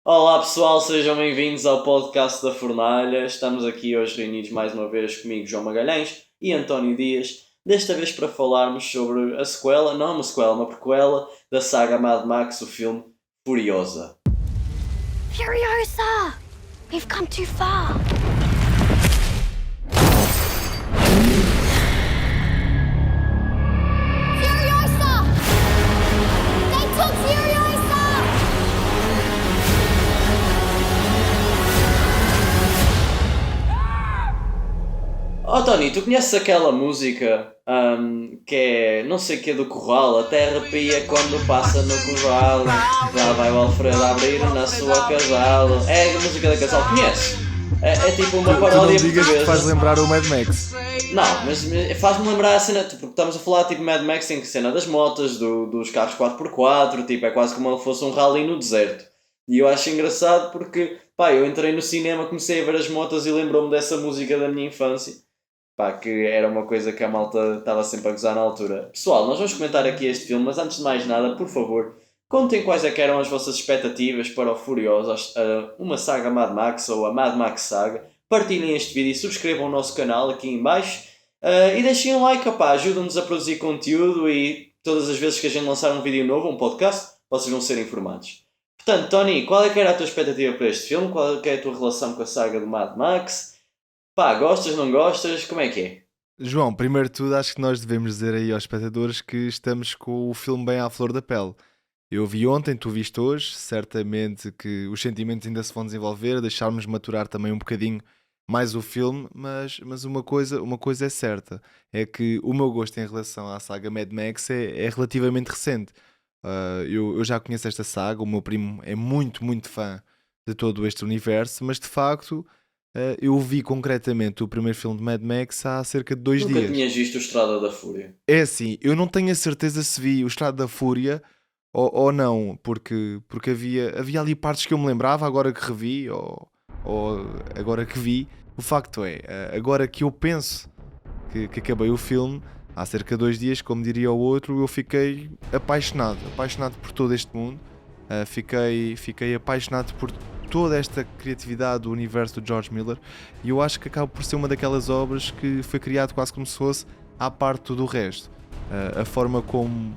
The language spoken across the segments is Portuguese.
Olá pessoal, sejam bem-vindos ao podcast da Fornalha. Estamos aqui hoje reunidos mais uma vez comigo, João Magalhães e António Dias. Desta vez para falarmos sobre a sequela, não uma sequela, uma prequela da saga Mad Max, o filme Furiosa. Furiosa! We've come too far. Furiosa! They took Furiosa! Oh Tony, tu conheces aquela música que é, não sei o que é do Corral, a terra arrepia quando passa no Corral, lá vai o Alfredo a abrir na sua casal. É a música da casal, conheces? É tipo uma Tu não paródia digas que te faz portuguesa. lembrar o Mad Max. Não, mas faz-me lembrar a cena, tipo, estamos a falar tipo Mad Max em que cena das motas, dos carros 4x4, tipo, é quase como se fosse um rally no deserto. E eu acho engraçado porque, pá, eu entrei no cinema, comecei a ver as motas e lembrou-me dessa música da minha infância. Pá, que era uma coisa que a malta estava sempre a gozar na altura. Pessoal, nós vamos comentar aqui este filme, mas antes de mais nada, por favor, contem quais é que eram as vossas expectativas para o Furiosos, uma saga Mad Max ou a Mad Max saga. Partilhem este vídeo e subscrevam o nosso canal aqui em baixo. E deixem um like, opá, ajuda-nos a produzir conteúdo e todas as vezes que a gente lançar um vídeo novo, um podcast, vocês vão ser informados. Portanto, Tony, qual é que era a tua expectativa para este filme? Qual é que é a tua relação com a saga do Mad Max? Pá, gostas, não gostas? Como é que é? João, primeiro de tudo, acho que nós devemos dizer aí aos espectadores que estamos com o filme bem à flor da pele. Eu vi ontem, tu viste hoje, certamente que os sentimentos ainda se vão desenvolver, deixarmos maturar também um bocadinho mais o filme, mas uma coisa é certa, é que o meu gosto em relação à saga Mad Max é relativamente recente. Eu já conheço esta saga, o meu primo é muito, muito fã de todo este universo, mas de facto eu vi concretamente o primeiro filme de Mad Max há cerca de dois Nunca dias. tinhas visto o Estrada da Fúria. É assim, eu não tenho a certeza se vi o Estrado da Fúria ou não, porque havia ali partes que eu me lembrava, agora que revi, ou agora que vi. O facto é, agora que eu penso que acabei o filme, há cerca de 2 dias, como diria o outro, eu fiquei apaixonado por todo este mundo. Fiquei apaixonado por toda esta criatividade do universo do George Miller, e eu acho que acaba por ser uma daquelas obras que foi criado quase como se fosse à parte do resto. A forma como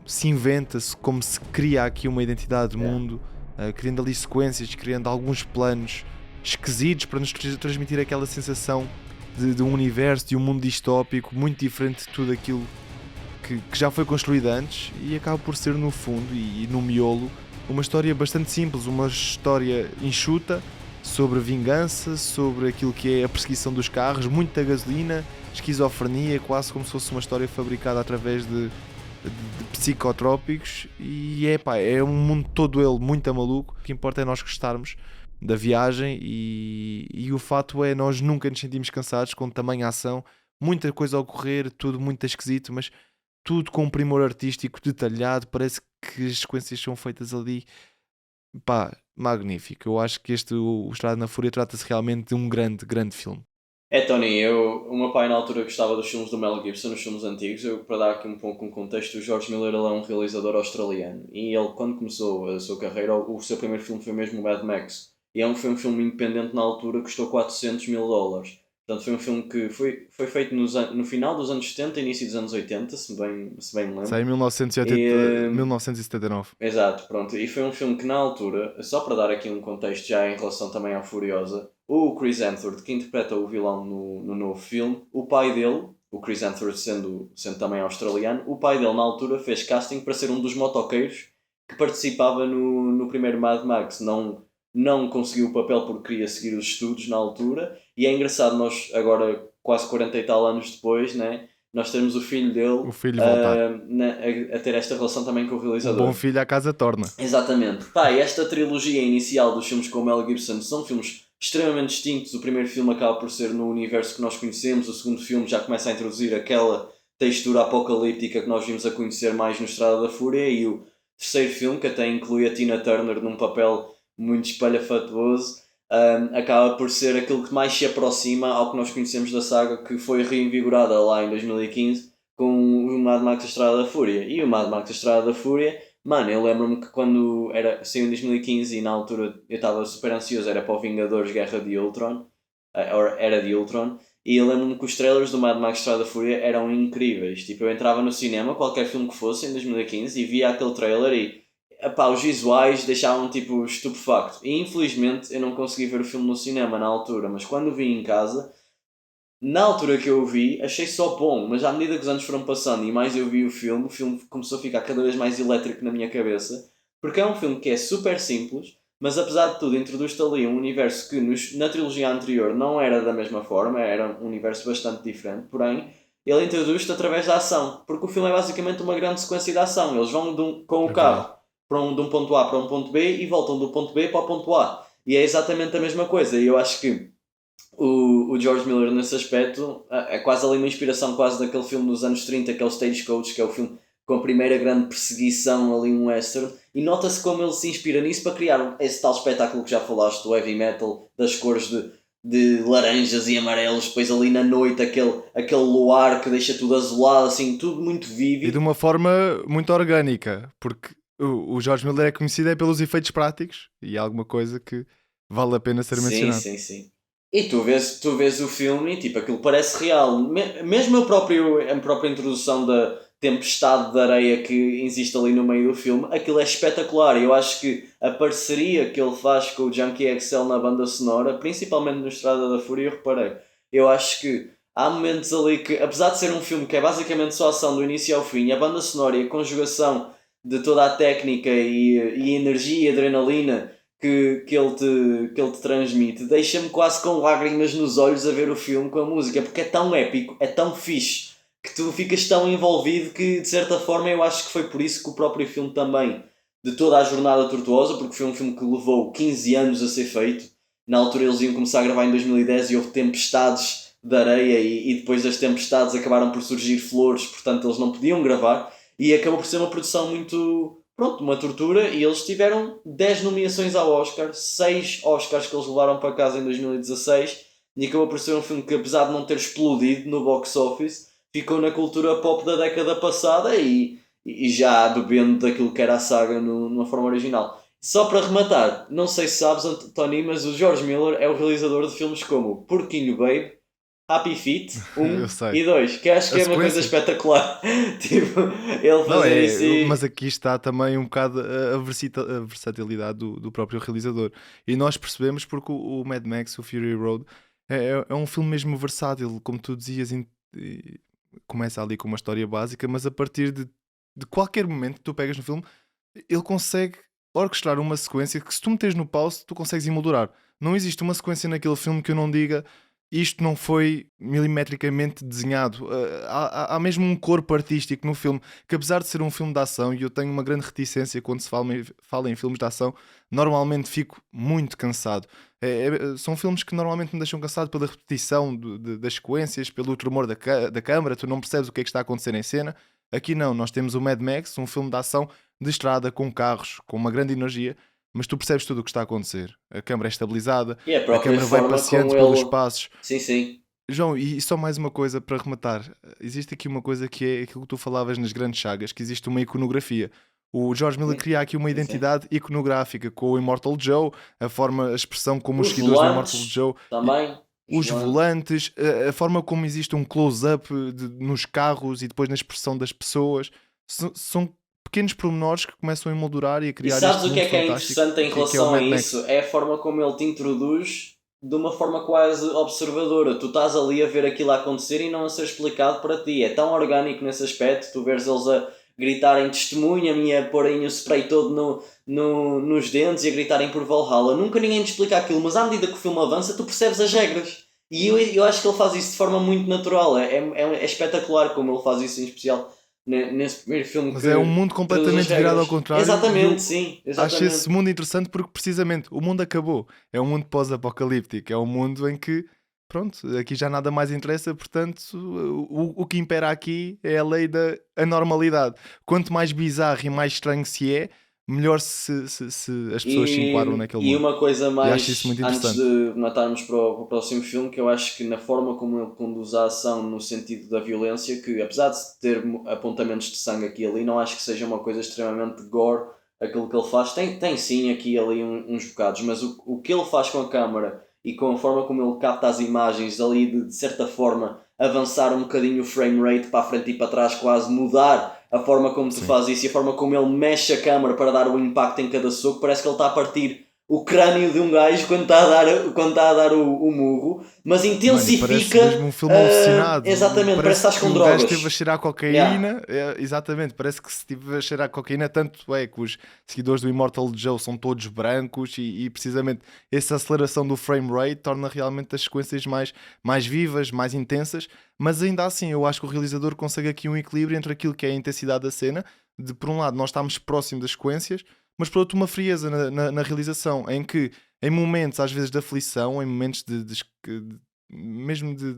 se inventa-se, como se cria aqui uma identidade de mundo, criando ali sequências, criando alguns planos esquisitos para nos transmitir aquela sensação de um universo, de um mundo distópico muito diferente de tudo aquilo que já foi construído antes, e acaba por ser no fundo e no miolo uma história bastante simples, uma história enxuta sobre vingança, sobre aquilo que é a perseguição dos carros, muita gasolina, esquizofrenia, quase como se fosse uma história fabricada através de psicotrópicos. E é um mundo todo ele muito maluco. O que importa é nós gostarmos da viagem, e o fato é nós nunca nos sentimos cansados com tamanha ação, muita coisa a ocorrer, tudo muito esquisito, mas tudo com um primor artístico detalhado. Parece que as sequências são feitas ali, pá, magnífico. Eu acho que o Estrada na Fúria trata-se realmente de um grande, grande filme. É, Tony, o meu pai na altura gostava dos filmes do Mel Gibson, os filmes antigos. Para dar aqui um pouco um contexto, o George Miller ele é um realizador australiano. E ele, quando começou a sua carreira, o seu primeiro filme foi mesmo o Mad Max. E foi um filme independente na altura, custou $400 mil. Portanto, foi um filme que foi feito no final dos anos 70 e início dos anos 80, se bem me Sai lembro. em 1980, E, 1979. Exato, pronto. E foi um filme que na altura, só para dar aqui um contexto já em relação também ao Furiosa, o Chris Hemsworth, que interpreta o vilão no novo filme, o pai dele, o Chris Hemsworth sendo também australiano, o pai dele na altura fez casting para ser um dos motoqueiros que participava no primeiro Mad Max. Não conseguiu o papel porque queria seguir os estudos na altura, e é engraçado nós agora, quase 40 e tal anos depois, né? Nós temos o filho dele O filho voltar. a ter esta relação também com o Um realizador. bom filho à casa torna. Exatamente. Pá, e esta trilogia inicial dos filmes com o Mel Gibson são filmes extremamente distintos. O primeiro filme acaba por ser no universo que nós conhecemos, o segundo filme já começa a introduzir aquela textura apocalíptica que nós vimos a conhecer mais no Estrada da Fúria, e o terceiro filme, que até inclui a Tina Turner num papel muito espalhafatoso, acaba por ser aquilo que mais se aproxima ao que nós conhecemos da saga, que foi reinvigorada lá em 2015 com o Mad Max Estrada da Fúria. E o Mad Max Estrada da Fúria Mano, eu lembro-me que quando saiu em 2015 e na altura eu estava super ansioso, era para o Vingadores Guerra de Ultron, era de Ultron, e eu lembro-me que os trailers do Mad Max Estrada da Fúria eram incríveis. Tipo, eu entrava no cinema, qualquer filme que fosse, em 2015, e via aquele trailer e epá, os visuais deixavam tipo estupefacto. E infelizmente eu não consegui ver o filme no cinema na altura, mas quando o vi em casa, na altura que eu o vi, achei só bom, mas à medida que os anos foram passando e mais eu vi o filme começou a ficar cada vez mais elétrico na minha cabeça, porque é um filme que é super simples, mas apesar de tudo introduz-te ali um universo que na trilogia anterior não era da mesma forma, era um universo bastante diferente, porém ele introduz-te através da ação, porque o filme é basicamente uma grande sequência de ação. Eles vão com o É verdade. carro de um ponto A para um ponto B e voltam do ponto B para o ponto A. E é exatamente a mesma coisa. E eu acho que o George Miller nesse aspecto é quase ali uma inspiração quase daquele filme dos anos 30, que é o Stagecoach, que é o filme com a primeira grande perseguição ali, um western, e nota-se como ele se inspira nisso para criar esse tal espetáculo que já falaste, do heavy metal, das cores de laranjas e amarelos, depois ali na noite aquele luar que deixa tudo azulado, assim, tudo muito E de vívido. uma forma muito orgânica, porque o George Miller é conhecido pelos efeitos práticos e é alguma coisa que vale a pena ser Sim, mencionado. sim, sim. E tu vês o filme e tipo, aquilo parece real. Mesmo a própria introdução da tempestade de areia que existe ali no meio do filme, aquilo é espetacular. Eu acho que a parceria que ele faz com o Junkie XL na banda sonora, principalmente no Estrada da Fúria, eu reparei. Eu acho que há momentos ali que, apesar de ser um filme que é basicamente só ação do início ao fim, a banda sonora e a conjugação de toda a técnica e energia e adrenalina que ele te transmite deixa-me quase com lágrimas nos olhos a ver o filme com a música, porque é tão épico, é tão fixe, que tu ficas tão envolvido que de certa forma eu acho que foi por isso que o próprio filme também, de toda a jornada tortuosa, porque foi um filme que levou 15 anos a ser feito. Na altura eles iam começar a gravar em 2010 e houve tempestades de areia e depois das tempestades acabaram por surgir flores, portanto eles não podiam gravar e acabou por ser uma produção muito, pronto, uma tortura. E eles tiveram 10 nomeações ao Oscar, 6 Oscars que eles levaram para casa em 2016, e acabou por ser um filme que, apesar de não ter explodido no box office, ficou na cultura pop da década passada e já bebendo daquilo que era a saga numa forma original. Só para rematar, não sei se sabes, Tony, mas o George Miller é o realizador de filmes como Porquinho Babe, Happy Feet Eu 1 sei. e 2, que acho A que é uma coisa sequência. espetacular. Tipo, ele Não, fazer isso mas e. aqui está também um bocado a versatilidade do próprio realizador. E nós percebemos porque o Mad Max, o Fury Road, é um filme mesmo versátil, como tu dizias, começa ali com uma história básica, mas a partir de qualquer momento que tu pegas no filme, ele consegue orquestrar uma sequência que, se tu meteres no pause, tu consegues emoldurar. Não existe uma sequência naquele filme que eu não diga isto não foi milimetricamente desenhado. Há mesmo um corpo artístico no filme que, apesar de ser um filme de ação, e eu tenho uma grande reticência quando se fala em filmes de ação, normalmente fico muito cansado. São filmes que normalmente me deixam cansado pela repetição das sequências, pelo tremor da câmara, tu não percebes o que é que está a acontecer em cena. Aqui não, nós temos o Mad Max, um filme de ação de estrada, com carros, com uma grande energia, mas tu percebes tudo o que está a acontecer. A câmara é estabilizada, E a a própria câmara vai forma passeando como pelos ele. espaços. Sim, sim. João, e só mais uma coisa para rematar. Existe aqui uma coisa que é aquilo que tu falavas nas grandes sagas, que existe uma iconografia. O George Miller Sim, cria aqui uma sim, sim. identidade iconográfica com o Immortal Joe, a expressão como os Os seguidores do Immortal volantes Joe, também. Os os volantes. volantes, a forma como existe um close-up nos carros e depois na expressão das pessoas. São pequenos pormenores que começam a emoldurar e a E criar sabes este o mundo que é fantástico interessante em que é o relação a Mad Max. isso? É a forma como ele te introduz de uma forma quase observadora. Tu estás ali a ver aquilo a acontecer e não a ser explicado para ti. É tão orgânico nesse aspecto. Tu vês eles a gritarem testemunha-me, a porem o spray todo nos dentes e a gritarem por Valhalla. Nunca ninguém te explica aquilo, mas à medida que o filme avança, tu percebes as regras. E eu acho que ele faz isso de forma muito natural. É espetacular como ele faz isso, em especial nesse primeiro filme Mas é um que mundo introduz as completamente virado ao regras. contrário e Exatamente, eu sim, acho esse exatamente. mundo interessante porque precisamente o mundo acabou. É um mundo pós-apocalíptico, é um mundo em que, pronto, aqui já nada mais interessa, portanto, o que impera aqui é a lei da anormalidade. Quanto mais bizarro e mais estranho se é, melhor se as pessoas se enquadram naquele E mundo. uma coisa E mais, acho isso muito antes interessante. de matarmos para o próximo filme, que eu acho que na forma como ele conduz a ação no sentido da violência, que apesar de ter apontamentos de sangue aqui e ali, não acho que seja uma coisa extremamente gore aquilo que ele faz. Tem sim aqui e ali uns bocados, mas o que ele faz com a câmara e com a forma como ele capta as imagens ali de certa forma avançar um bocadinho o frame rate para a frente e para trás, quase mudar a forma como tu Sim. fazes isso e a forma como ele mexe a câmara para dar o impacto em cada soco, parece que ele está a partir o crânio de um gajo quando está a dar o murro, mas Mano, e intensifica. parece mesmo um filme alucinado. Exatamente, parece que estás com o drogas. gajo esteve a cheirar cocaína. Exatamente, parece que se esteve a cheirar cocaína. Tanto é que os seguidores do Immortal Joe são todos brancos e precisamente essa aceleração do frame rate torna realmente as sequências mais vivas, mais intensas. Mas ainda assim, eu acho que o realizador consegue aqui um equilíbrio entre aquilo que é a intensidade da cena. De por um lado, nós estamos próximo das sequências, mas por outro, uma frieza na realização, em que em momentos às vezes de aflição, em momentos mesmo de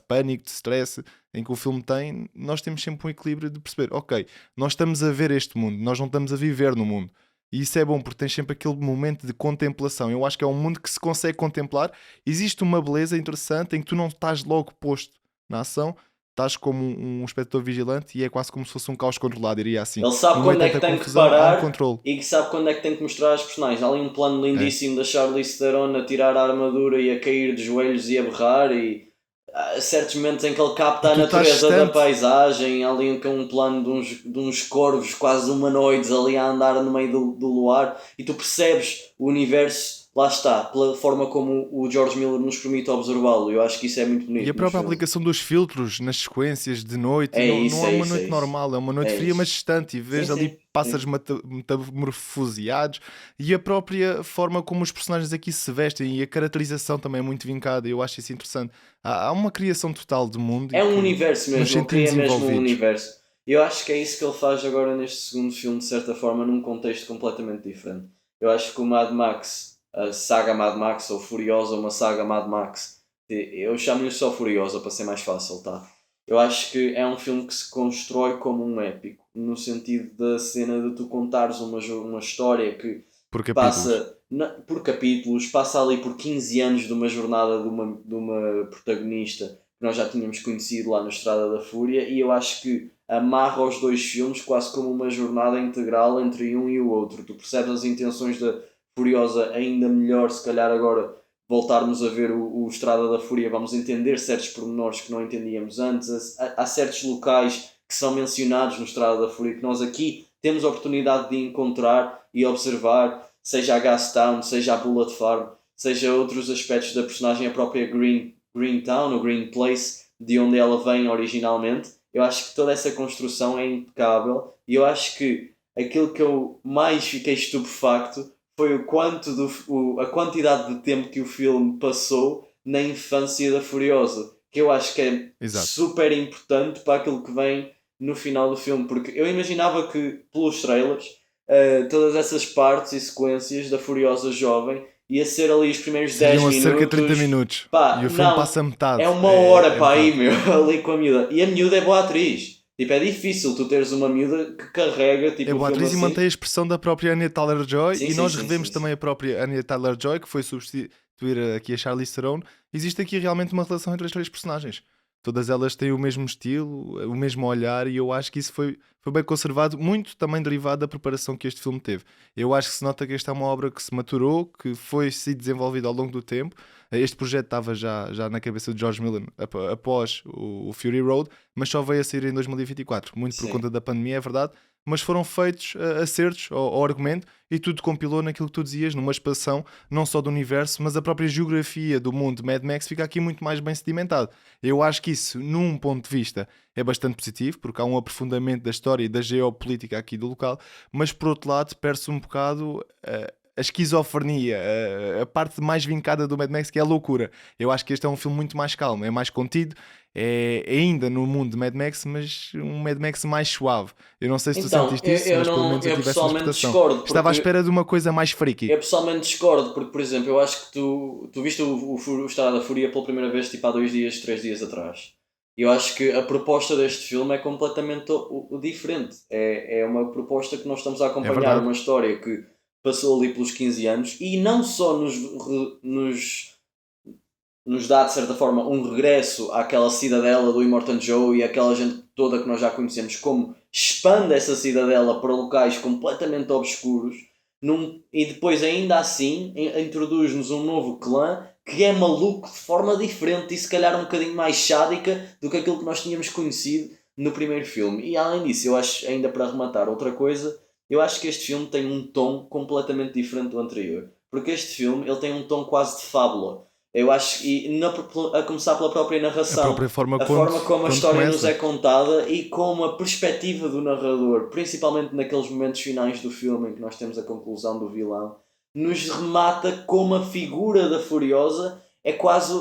pânico, de stress, em que o filme tem, nós temos sempre um equilíbrio de perceber, ok, nós estamos a ver este mundo, nós não estamos a viver no mundo. E isso é bom porque tens sempre aquele momento de contemplação. Eu acho que é um mundo que se consegue contemplar. Existe uma beleza interessante em que tu não estás logo posto na ação, estás como um espectador vigilante e é quase como se fosse um caos controlado, diria assim. Ele sabe No meio quando é de que tanta tem que confusão, há um parar controle. e que sabe quando é que tem que mostrar as personagens. Há ali um plano lindíssimo da Charlize Theron a tirar a armadura e a cair de joelhos e a berrar, e há certos momentos em que ele capta E a tu estás natureza da distante. paisagem. Há ali um plano de uns corvos quase humanoides ali a andar no meio do luar e tu percebes o universo. Lá está, pela forma como o George Miller nos permite observá-lo. Eu acho que isso é muito bonito. E a própria aplicação dos filtros nas sequências de noite, É não, isso, não é é uma isso, noite é isso. normal, é uma noite É fria, isso. mas distante, e vês Sim, ali sim, pássaros sim. metamorfoseados, e a própria forma como os personagens aqui se vestem e a caracterização também é muito vincada. Eu acho isso interessante. Há uma criação total de mundo É e um que universo nos mesmo, ele cria sentimos mesmo um envolvidos. universo. E eu acho que é isso que ele faz agora neste segundo filme, de certa forma, num contexto completamente diferente. Eu acho que o Mad Max, a saga Mad Max, ou Furiosa, uma saga Mad Max, eu chamo-lhe só Furiosa para ser mais fácil, tá? Eu acho que é um filme que se constrói como um épico, no sentido da cena de tu contares uma história que Por capítulos. passa por capítulos, passa ali por 15 anos de uma jornada de uma protagonista que nós já tínhamos conhecido lá na Estrada da Fúria, e eu acho que amarra os dois filmes quase como uma jornada integral entre um e o outro. Tu percebes as intenções da Furiosa ainda melhor, se calhar agora voltarmos a ver o Estrada da Fúria, vamos entender certos pormenores que não entendíamos antes. Há certos locais que são mencionados no Estrada da Fúria que nós aqui temos a oportunidade de encontrar e observar, seja a Gastown, seja a Bullet Farm, seja outros aspectos da personagem, a própria Green Town, ou Green Place, de onde ela vem originalmente. Eu acho que toda essa construção é impecável, e eu acho que aquilo que eu mais fiquei estupefacto foi a quantidade de tempo que o filme passou na infância da Furiosa, que eu acho que é Exato. super importante para aquilo que vem no final do filme, porque eu imaginava que pelos trailers todas essas partes e sequências da Furiosa jovem ia ser ali os primeiros 10 Seriam minutos. cerca de 30 minutos. Pá, E o filme não, passa metade. é uma hora é para aí, metade. meu, ali com a miúda. E a miúda é boa atriz. Tipo, é difícil tu teres uma miúda que carrega tipo, É o boa filme atriz e assim. mantém a expressão da própria Anya Taylor-Joy, Sim, e sim, nós sim, revemos sim, também a própria Anya Taylor-Joy, que foi substituir aqui a Charlize Theron. Existe aqui realmente uma relação entre as três personagens. Todas elas têm o mesmo estilo, o mesmo olhar, e eu acho que isso foi bem conservado, muito também derivado da preparação que este filme teve. Eu acho que se nota que esta é uma obra que se maturou, que foi se desenvolvida ao longo do tempo. Este projeto estava já na cabeça de George Miller após o Fury Road, mas só veio a sair em 2024, muito por Sim. conta da pandemia, é verdade, mas foram feitos acertos ao argumento, e tudo compilou naquilo que tu dizias, numa expansão não só do universo, mas a própria geografia do mundo de Mad Max fica aqui muito mais bem sedimentado. Eu acho que isso, num ponto de vista, é bastante positivo, porque há um aprofundamento da história e da geopolítica aqui do local, mas por outro lado perde-se um bocado a esquizofrenia, a parte mais vincada do Mad Max, que é a loucura. Eu acho que este é um filme muito mais calmo, é mais contido, é ainda no mundo de Mad Max, mas um Mad Max mais suave. Eu não sei se tu Então, sentiste isso, mas pelo menos eu tive essa pessoalmente interpretação. discordo. Estava à Porque espera de uma coisa mais freaky. eu pessoalmente discordo, porque, por exemplo, eu acho que tu viste o Estrada da Fúria pela primeira vez tipo há 2 dias, 3 dias atrás. Eu acho que a proposta deste filme é completamente o diferente. É uma proposta que nós estamos a É acompanhar verdade. uma história que passou ali pelos 15 anos e não só nos dá de certa forma um regresso àquela cidadela do Immortan Joe e aquela gente toda que nós já conhecemos, como expande essa cidadela para locais completamente obscuros e depois ainda assim introduz-nos um novo clã que é maluco de forma diferente e se calhar um bocadinho mais sádica do que aquilo que nós tínhamos conhecido no primeiro filme. E além disso, eu acho, ainda para rematar outra coisa, eu acho que este filme tem um tom completamente diferente do anterior. Porque este filme ele tem um tom quase de fábula. Eu acho, a começar pela própria A narração, própria forma a forma como a quando história nos começa. é contada e como a perspectiva do narrador, principalmente naqueles momentos finais do filme em que nós temos a conclusão do vilão, nos remata como a figura da Furiosa é quase,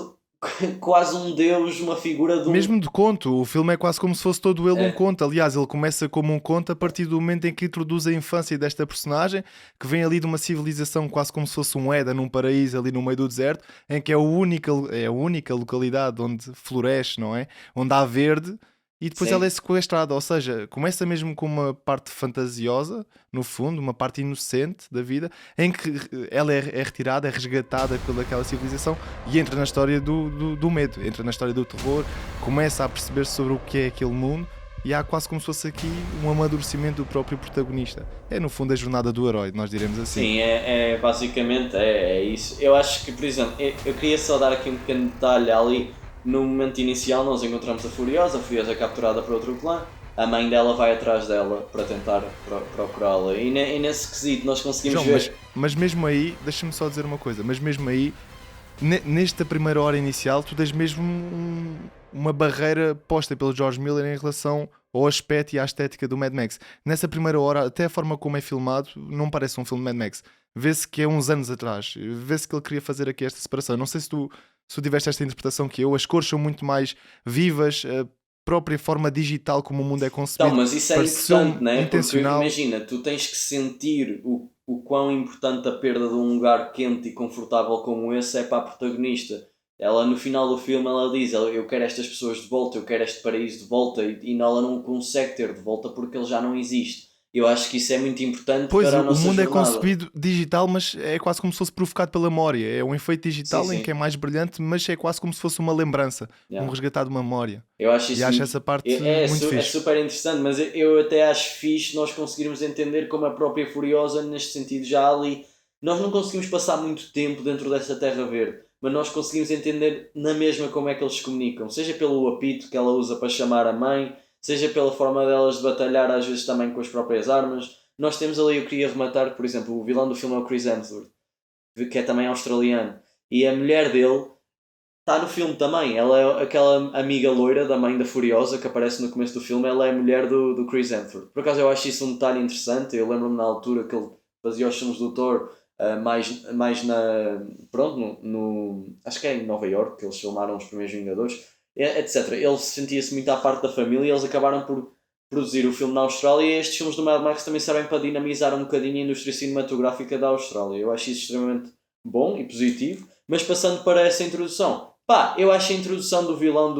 quase um deus, uma figura de um. Mesmo de conto, o filme é quase como se fosse todo ele um É, conto. Aliás, ele começa como um conto a partir do momento em que introduz a infância desta personagem, que vem ali de uma civilização quase como se fosse um Éden, num paraíso ali no meio do deserto, em que é a única localidade onde floresce, não é? Onde há verde, e depois ela é sim. sequestrada. Ou seja, começa mesmo com uma parte fantasiosa, no fundo, uma parte inocente da vida, em que ela é retirada, é resgatada pelaquela civilização e entra na história do medo, entra na história do terror, começa a perceber sobre o que é aquele mundo e há quase como se fosse aqui um amadurecimento do próprio protagonista. É no fundo a jornada do herói, nós diremos assim. Sim, basicamente é isso. Eu acho que, por exemplo, eu queria só dar aqui um pequeno detalhe ali. No momento inicial nós encontramos a Furiosa é capturada por outro clã, a mãe dela vai atrás dela para tentar procurá-la e nesse quesito nós conseguimos João, ver. mas mesmo aí, deixa-me só dizer uma coisa, mas mesmo aí, nesta primeira hora inicial, tu tens mesmo uma barreira posta pelo George Miller em relação ao aspecto e à estética do Mad Max. Nessa primeira hora, até a forma como é filmado, não parece um filme de Mad Max. Vê-se que é uns anos atrás. Vê-se que ele queria fazer aqui esta separação. Não sei se tu tiveste esta interpretação que eu. As cores são muito mais vivas, a própria forma digital como o mundo é Então, concebido mas isso é pareceu importante, né? Porque intencional. imagina, tu tens que sentir o quão importante a perda de um lugar quente e confortável como esse é para a protagonista. Ela no final do filme ela diz, eu quero estas pessoas de volta, eu quero este paraíso de volta e ela não consegue ter de volta porque ele já não existe. Eu acho que isso é muito importante Pois, para a o nossa mundo é jornada. concebido digital, mas é quase como se fosse provocado pela memória. É um efeito Sim, digital em que é sim. mais brilhante, mas é quase como se fosse uma lembrança, um Yeah. resgatar de uma memória. Eu acho E isso acho muito. essa parte muito É fixe. super interessante, mas eu até acho fixe nós conseguirmos entender como a própria Furiosa, neste sentido, já ali. Nós não conseguimos passar muito tempo dentro dessa Terra Verde, mas nós conseguimos entender na mesma como é que eles se comunicam, seja pelo apito que ela usa para chamar a mãe, seja pela forma delas de batalhar, às vezes também com as próprias armas. Nós temos ali, eu queria rematar, por exemplo, o vilão do filme é o Chris Hemsworth, que é também australiano, e a mulher dele está no filme também. Ela é aquela amiga loira da mãe da Furiosa que aparece no começo do filme. Ela é a mulher do Chris Hemsworth. Por acaso eu acho isso um detalhe interessante. Eu lembro-me na altura que ele fazia os filmes do Thor mais na. Pronto, acho que é em Nova York que eles filmaram os primeiros Vingadores, etc. Ele sentia-se muito à parte da família e eles acabaram por produzir o filme na Austrália. E estes filmes do Mad Max também servem para dinamizar um bocadinho a indústria cinematográfica da Austrália. Eu acho isso extremamente bom e positivo. Mas passando para essa introdução, pá, eu acho a introdução do vilão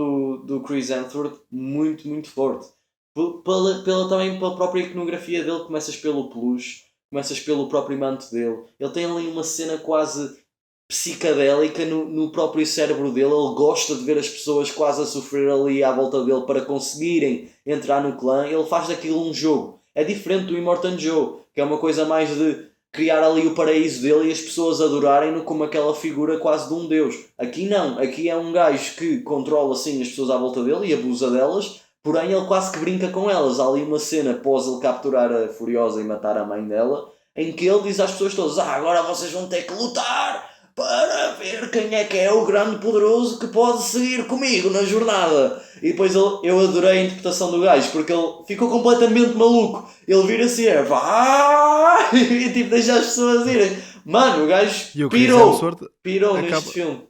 do Chris Hemsworth muito, muito forte. Também pela própria iconografia dele, começas pelo peluche, começas pelo próprio manto dele. Ele tem ali uma cena quase psicadélica no próprio cérebro dele. Ele gosta de ver as pessoas quase a sofrer ali à volta dele para conseguirem entrar no clã. Ele faz daquilo um jogo. É diferente do Immortan Joe, que é uma coisa mais de criar ali o paraíso dele e as pessoas adorarem-no como aquela figura quase de um deus. Aqui não, aqui é um gajo que controla assim as pessoas à volta dele e abusa delas, porém ele quase que brinca com elas. Há ali uma cena após ele capturar a Furiosa e matar a mãe dela, em que ele diz às pessoas todas: agora vocês vão ter que lutar para ver quem é que é o grande poderoso que pode seguir comigo na jornada. E depois eu adorei a interpretação do gajo, porque ele ficou completamente maluco. Ele vira assim, vai! E tipo, deixa as pessoas irem. Mano, o gajo E o Chris pirou Hemsworth neste acaba. filme.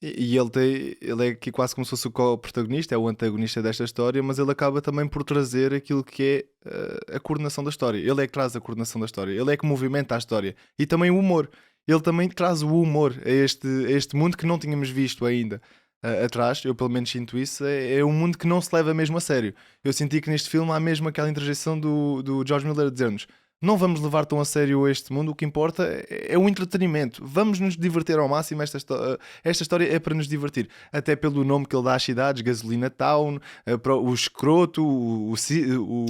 E ele é aqui quase como se fosse o co-protagonista, é o antagonista desta história, mas ele acaba também por trazer aquilo que é a coordenação da história. Ele é que traz a coordenação da história, ele é que movimenta a história. E também o humor. Ele também traz o humor a este mundo que não tínhamos visto ainda. atrás, eu pelo menos sinto isso, é um mundo que não se leva mesmo a sério. Eu senti que neste filme há mesmo aquela interjeição do George Miller a dizer-nos: não vamos levar tão a sério este mundo, o que importa é o entretenimento. Vamos nos divertir ao máximo. Esta história é para nos divertir. Até pelo nome que ele dá às cidades, Gasolina Town, o escroto,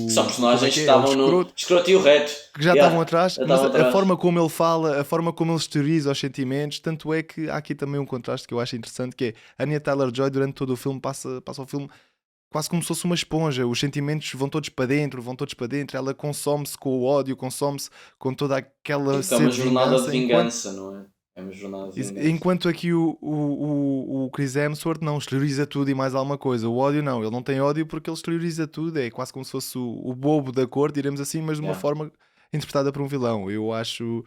São personagens que o estavam no escroto, escroto e o reto. que já estavam atrás, já mas estavam atrás. a forma como ele fala, a forma como ele exterioriza os sentimentos, tanto é que há aqui também um contraste que eu acho interessante, que é a Anya Taylor-Joy durante todo o filme passa o filme quase como se fosse uma esponja. Os sentimentos vão todos para dentro, ela consome-se com o ódio, consome-se com toda aquela Porque é uma sede de jornada de vingança, vingança, não é? É uma jornada de vingança. enquanto aqui o Chris Hemsworth não exterioriza tudo e mais alguma coisa. O ódio não, ele não tem ódio porque ele exterioriza tudo, é quase como se fosse o bobo da cor, diremos assim, mas de uma Yeah. forma interpretada por um vilão. Eu acho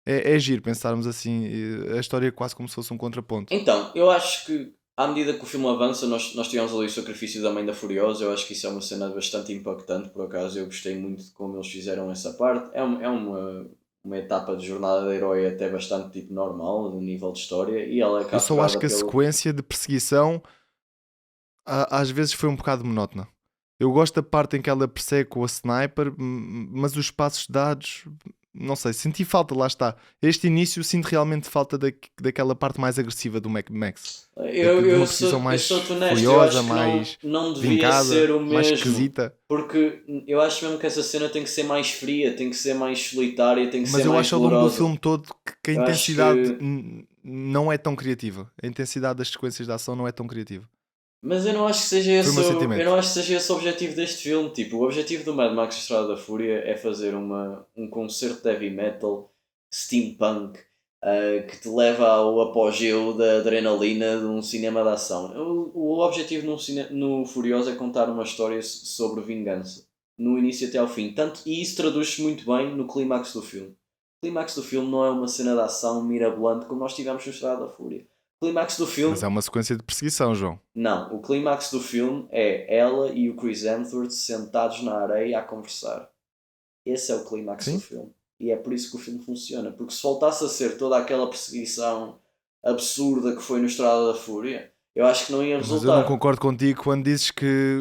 é giro pensarmos assim, a história é quase como se fosse um contraponto. Então, eu acho que à medida que o filme avança, nós tivemos ali o sacrifício da mãe da Furiosa. Eu acho que isso é uma cena bastante impactante, por acaso. Eu gostei muito de como eles fizeram essa parte. É uma etapa de jornada de herói até bastante tipo normal, no nível de história. E ela é Eu só acho capturada que a pelo... sequência de perseguição às vezes foi um bocado monótona. Eu gosto da parte em que ela persegue com a sniper, mas os passos dados, não sei, senti falta, lá está. Este início sinto realmente falta daquela parte mais agressiva do Mad Max. De uma perseguição mais sou-te honesto, furiosa, eu acho mais que não devia vincada, ser o mais mesmo. esquisita. Porque eu acho mesmo que essa cena tem que ser mais fria, tem que ser mais solitária, tem que Mas ser eu mais acho ao longo do dolorosa. filme todo que a Eu acho intensidade que- não é tão criativa. A intensidade das sequências de ação não é tão criativa. Mas eu não acho que seja Foi o esse meu sentimento. eu não acho que seja esse o objetivo deste filme. Tipo, o objetivo do Mad Max Estrada da Fúria é fazer um concerto de heavy metal, steampunk, que te leva ao apogeu da adrenalina de um cinema de ação. O objetivo no Furiosa é contar uma história sobre vingança, no início até ao fim. E isso traduz-se muito bem no clímax do filme. O clímax do filme não é uma cena de ação mirabolante como nós tivemos no Estrada da Fúria. O clímax do filme... Mas é uma sequência de perseguição, João. Não, o clímax do filme é ela e o Chris Hemsworth sentados na areia a conversar. Esse é o clímax Sim. do filme. E é por isso que o filme funciona. Porque se voltasse a ser toda aquela perseguição absurda que foi no Estrada da Fúria, eu acho que não ia Mas resultar. eu não concordo contigo quando dizes que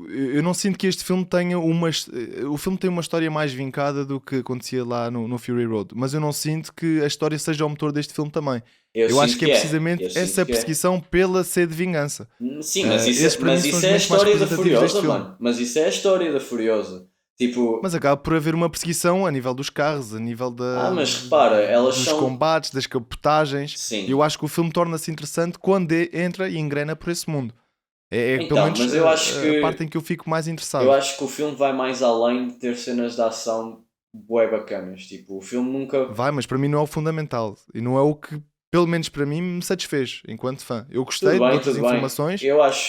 eu não sinto que este filme tenha o filme tem uma história mais vincada do que acontecia lá no Fury Road, mas eu não sinto que a história seja o motor deste filme também. Eu acho que é precisamente essa perseguição pela sede de vingança. Sim, mas esses para mim são os isso é a momentos mais história da representativos deste Furiosa, filme. mano. Mas isso é a história da Furiosa. Tipo, Mas acaba por haver uma perseguição a nível dos carros, a nível mas repara, elas dos são... combates, das capotagens. Sim. Eu acho que o filme torna-se interessante quando entra e engrena por esse mundo. Então, pelo menos mas eu acho que... a parte em que eu fico mais interessado. Eu acho que o filme vai mais além de ter cenas de ação bué bacanas. Tipo, o filme nunca... Vai, mas para mim não é o fundamental. E não é o que, pelo menos para mim, me satisfez enquanto fã. Eu gostei de outras informações,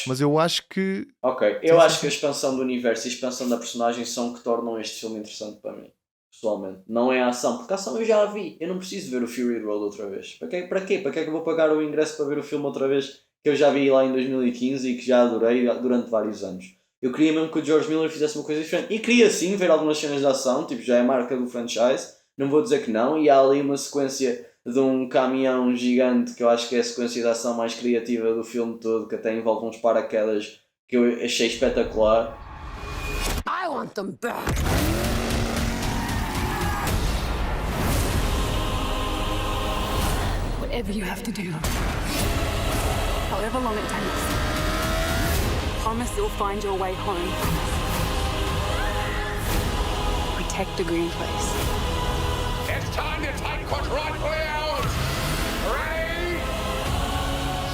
mas eu acho que... Ok, eu acho que a expansão do universo e a expansão da personagem são que tornam este filme interessante para mim. Pessoalmente. Não é a ação. Porque a ação eu já a vi. Eu não preciso ver o Fury Road outra vez. Para quê? Para quê é que eu vou pagar o ingresso para ver o filme outra vez? Que eu já vi lá em 2015 e que já adorei durante vários anos. Eu queria mesmo que o George Miller fizesse uma coisa diferente. E queria sim ver algumas cenas de ação, tipo, já é a marca do franchise, não vou dizer que não. E há ali uma sequência de um caminhão gigante, que eu acho que é a sequência de ação mais criativa do filme todo, que até envolve uns paraquedas que eu achei espetacular. I want them back. Whatever you have to do, however long it takes, promise you'll find your way home. Protect the Green Place. It's time to take what's rightfully ours. Ready?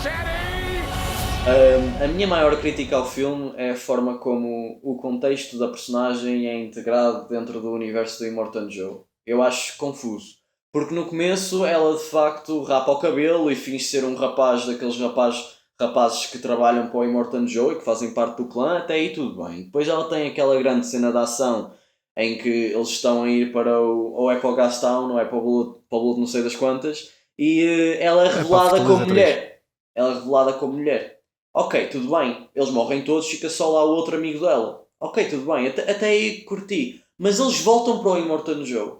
Steady? A minha maior crítica ao filme é a forma como o contexto da personagem é integrado dentro do universo do Immortan Joe. Eu acho confuso. Porque no começo ela de facto rapa o cabelo e finge ser um rapaz daqueles rapazes que trabalham para o Immortan Joe e que fazem parte do clã, até aí tudo bem. Depois ela tem aquela grande cena de ação em que eles estão a ir para ou é para o Gastown ou é para o Bullet não sei das quantas, e ela é revelada como mulher. Ela é revelada como mulher. Ok, tudo bem, eles morrem todos, fica só lá o outro amigo dela. Ok, tudo bem, até aí curti. Mas eles voltam para o Immortan Joe.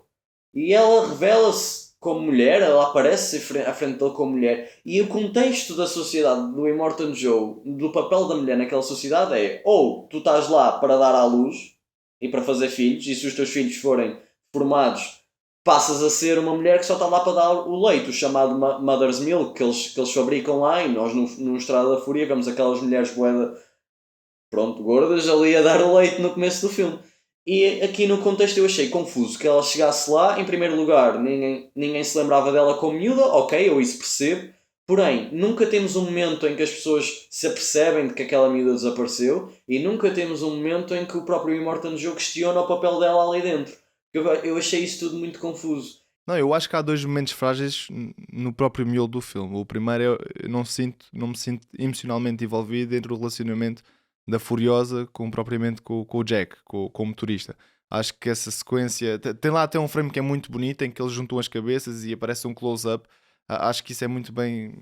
E ela revela-se como mulher, ela aparece à frente dele como mulher, e o contexto da sociedade do Immortan Joe, do papel da mulher naquela sociedade é, ou tu estás lá para dar à luz e para fazer filhos, e se os teus filhos forem formados, passas a ser uma mulher que só está lá para dar o leite, o chamado Mother's Milk, que eles fabricam lá, e nós no Estrada da Fúria vemos aquelas mulheres gordas ali a dar o leite no começo do filme. E aqui no contexto eu achei confuso que ela chegasse lá, em primeiro lugar, ninguém se lembrava dela como miúda, ok, eu isso percebo, porém, nunca temos um momento em que as pessoas se apercebem de que aquela miúda desapareceu, e nunca temos um momento em que o próprio Immortan Joe questiona o papel dela ali dentro. Eu achei isso tudo muito confuso. Não, eu acho que há dois momentos frágeis no próprio miolo do filme. O primeiro é eu não me sinto emocionalmente envolvido entre o relacionamento da Furiosa propriamente com o Jack, com o motorista. Acho que essa sequência tem lá até um frame que é muito bonito em que eles juntam as cabeças e aparece um close-up. Acho que isso é muito bem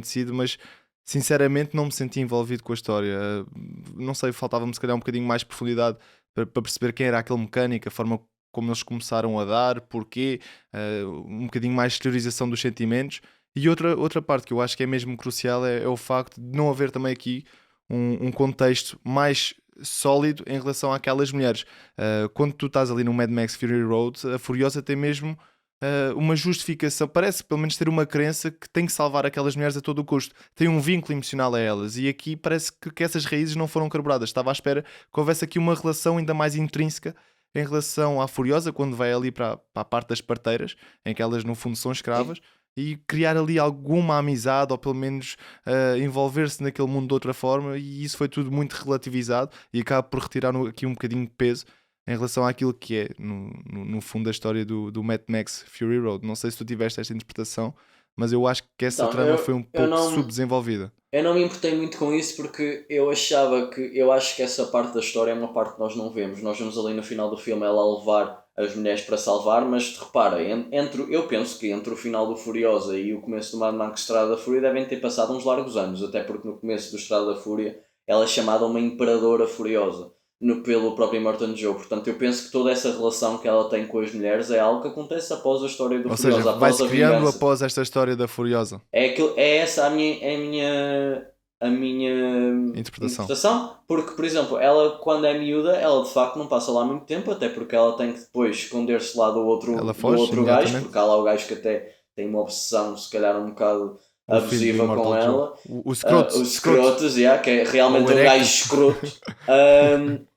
tecido, mas sinceramente não me senti envolvido com a história. Não sei, faltava-me se calhar um bocadinho mais de profundidade para perceber quem era aquele mecânico, a forma como eles começaram a dar, porquê, um bocadinho mais de exteriorização dos sentimentos. E outra parte que eu acho que é mesmo crucial é o facto de não haver também aqui um contexto mais sólido em relação àquelas mulheres. Quando tu estás ali no Mad Max Fury Road, a Furiosa tem mesmo uma justificação, parece pelo menos ter uma crença que tem que salvar aquelas mulheres a todo o custo, tem um vínculo emocional a elas, e aqui parece que essas raízes não foram carburadas. Estava à espera que houvesse aqui uma relação ainda mais intrínseca em relação à Furiosa, quando vai ali para a parte das parteiras, em que elas no fundo são escravas, e criar ali alguma amizade, ou pelo menos envolver-se naquele mundo de outra forma, e isso foi tudo muito relativizado, e acaba por retirar aqui um bocadinho de peso em relação àquilo que é, no fundo, da história do Mad Max Fury Road. Não sei se tu tiveste esta interpretação, mas eu acho que essa trama foi um pouco subdesenvolvida. Eu não me importei muito com isso porque eu acho que essa parte da história é uma parte que nós não vemos. Nós vemos ali no final do filme ela a levar as mulheres para salvar, mas repara, eu penso que entre o final do Furiosa e o começo do Mad Max Estrada da Fúria devem ter passado uns largos anos, até porque no começo do Estrada da Fúria ela é chamada uma Imperadora Furiosa pelo próprio Immortan Joe. Portanto, eu penso que toda essa relação que ela tem com as mulheres é algo que acontece após a história do Furiosa. Ou seja, vai-se criando após esta história da Furiosa. É essa a minha interpretação, porque, por exemplo, ela quando é miúda, ela de facto não passa lá muito tempo, até porque ela tem que depois esconder-se lá do outro gajo, porque há lá o gajo que até tem uma obsessão, se calhar um bocado abusiva com ela. Os escrotos, que é realmente um gajo escroto.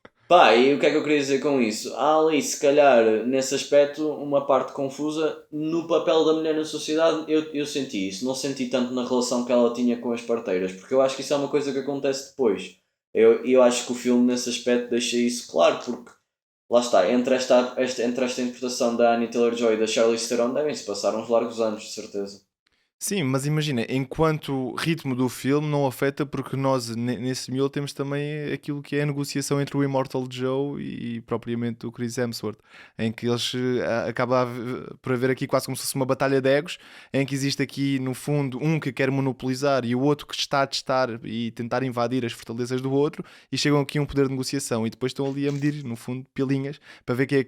E o que é que eu queria dizer com isso? Há ali, se calhar, nesse aspecto, uma parte confusa no papel da mulher na sociedade. Eu senti isso, não senti tanto na relação que ela tinha com as parteiras, porque eu acho que isso é uma coisa que acontece depois. Eu acho que o filme, nesse aspecto, deixa isso claro, porque lá está, entre esta interpretação da Anya Taylor-Joy e da Charlize Theron devem-se passar uns largos anos, de certeza. Sim, mas imagina, enquanto ritmo do filme não afeta, porque nós nesse miolo temos também aquilo que é a negociação entre o Immortal Joe e propriamente o Chris Hemsworth, em que eles acaba por haver aqui quase como se fosse uma batalha de egos, em que existe aqui no fundo um que quer monopolizar e o outro que está a testar e tentar invadir as fortalezas do outro, e chegam aqui a um poder de negociação e depois estão ali a medir, no fundo, pilinhas para ver quem é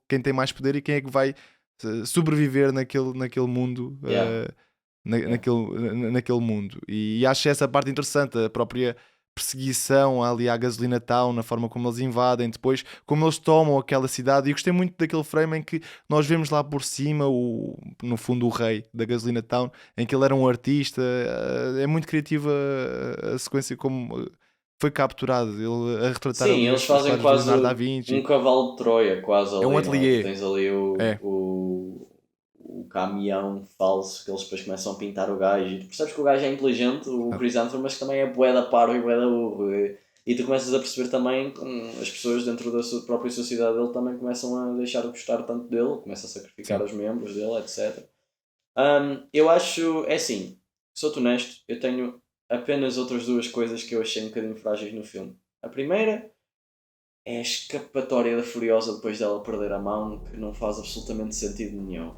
quem tem mais poder e quem é que vai sobreviver naquele mundo. Naquele mundo, e acho essa parte interessante, a própria perseguição ali à Gasolina Town, na forma como eles invadem, depois como eles tomam aquela cidade. E gostei muito daquele frame em que nós vemos lá por cima no fundo o rei da Gasolina Town, em que ele era um artista. É muito criativa a sequência como foi capturado, ele a retratar. Sim, eles fazem quase um cavalo de Troia, quase ali. É um ateliê. Tens ali o caminhão falso que eles depois começam a pintar o gajo, e tu percebes que o gajo é inteligente, o Chris Hemsworth, mas que também é bué da parvo e bué da burro, e tu começas a perceber também que as pessoas dentro da sua própria sociedade dele também começam a deixar de gostar tanto dele, começam a sacrificar os membros dele, etc. Eu acho, é assim, sou-te honesto, eu tenho apenas outras duas coisas que eu achei um bocadinho frágeis no filme. A primeira é a escapatória da Furiosa depois dela perder a mão, que não faz absolutamente sentido nenhum.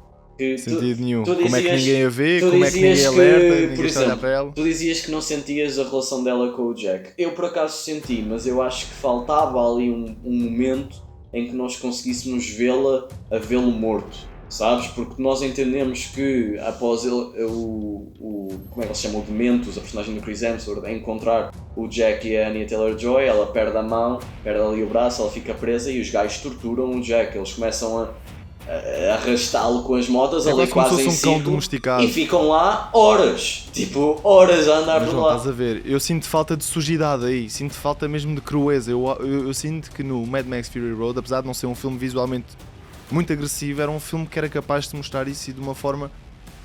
Como é que ninguém a vê, como é que ninguém alerta, ninguém está a olhar para ela. Tu dizias que não sentias a relação dela com o Jack. Eu por acaso senti, mas eu acho que faltava ali um momento em que nós conseguíssemos vê-lo morto. sabes? Porque nós entendemos que após como é que ele se chama? O Dementos, a personagem do Chris Hemsworth, a encontrar o Jack e a Anya Taylor-Joy, ela perde a mão, perde ali o braço, ela fica presa e os gajos torturam o Jack, eles começam a arrastá-lo com as motas É ali quase como quase se em fosse um cão círculo domesticado. e ficam lá horas, tipo horas a andar Mas por não, lá. estás a ver, eu sinto falta de sujidade aí, sinto falta mesmo de crueza. Eu sinto que no Mad Max Fury Road, apesar de não ser um filme visualmente muito agressivo, era um filme que era capaz de mostrar isso de uma forma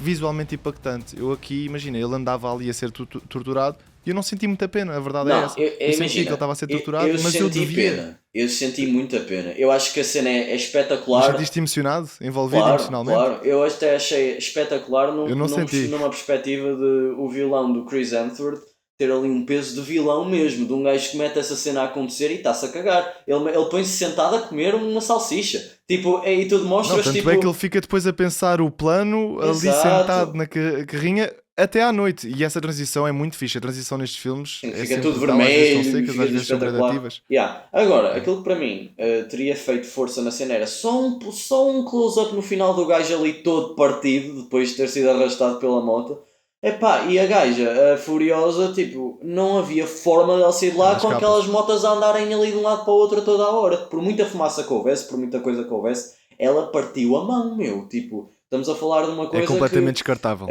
visualmente impactante. Eu aqui, imagina, ele andava ali a ser torturado e eu não senti muita pena, a verdade é Não, essa. Eu senti que ele estava a ser torturado, eu mas eu senti devia. pena, eu senti muita pena. Eu acho que a cena é Mas espetacular. sentiste emocionado, envolvido Claro, emocionalmente? claro. Eu até achei espetacular Eu não senti. numa perspectiva de o vilão do Chris Hemsworth ter ali um peso de vilão mesmo, de um gajo que mete essa cena a acontecer e está-se a cagar. Ele põe-se sentado a comer uma salsicha. Tipo, e tu Não, demonstras tanto tipo... é que ele fica depois a pensar o plano ali Exato. sentado na carrinha até à noite. E essa transição é muito fixe. A transição nestes filmes Sim, é fica sempre tudo brutal. Às vezes são vermelho, secas, fica às tudo vezes são espetacular. gradativas. Yeah. Agora, aquilo que para mim teria feito força na cena era só um close-up no final do gajo ali todo partido, depois de ter sido arrastado pela moto. Epá, e a gaja, a Furiosa, tipo, não havia forma de ela sair de lá Nas com capas. aquelas motas a andarem ali de um lado para o outro a toda a hora. Por muita fumaça que houvesse, por muita coisa que houvesse, ela partiu a mão, meu. Tipo, estamos a falar de uma coisa É completamente que... descartável.